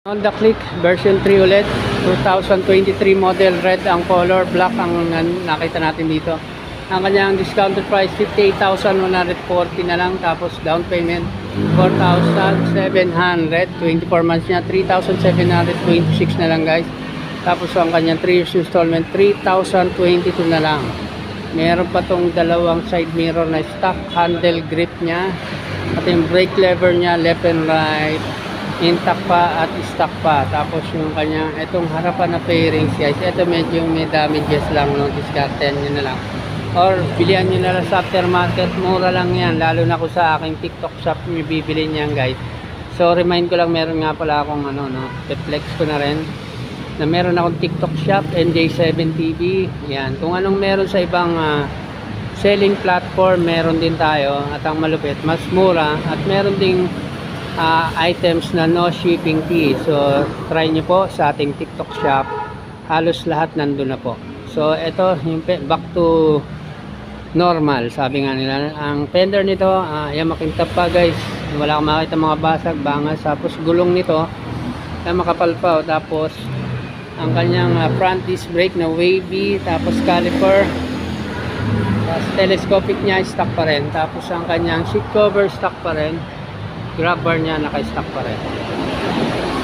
Honda Click version 3 ulit, 2023 model, red ang color, black ang nakita natin dito. Ang kanyang discounted price 58,140 na lang, tapos down payment 4,700, 24 months niya 3,726 na lang guys. Tapos ang kanyang 3 years installment 3,022 na lang. Meron pa tong dalawang side mirror na stock, handle grip niya, at yung brake lever niya left and right intact pa at stock pa. Tapos yung kanya itong harapan na fairings guys, ito medyo may damages lang, no, discarten nyo na lang or bilihan nyo na lang sa aftermarket, mura lang yan, lalo na ko sa aking TikTok shop nyo bibili niyan guys. So remind ko lang, meron nga pala akong reflex ko na rin na meron akong TikTok shop, NJ7 TV yan. Kung anong meron sa ibang selling platform, meron din tayo, at ang malupit mas mura, at meron ding items na no shipping fee. So try nyo po sa ating TikTok shop, halos lahat nandun na po. So ito yung back to normal, sabi nga nila. Ang fender nito yan, makintab pa guys, wala akong makita mga basag, bangas. Tapos gulong nito ay makapal pa, tapos ang kanyang front disc brake na wavy, tapos caliper, tapos telescopic niya stock pa rin, tapos ang kanyang seat cover stock pa rin, grab bar niya naka-stock pa rin.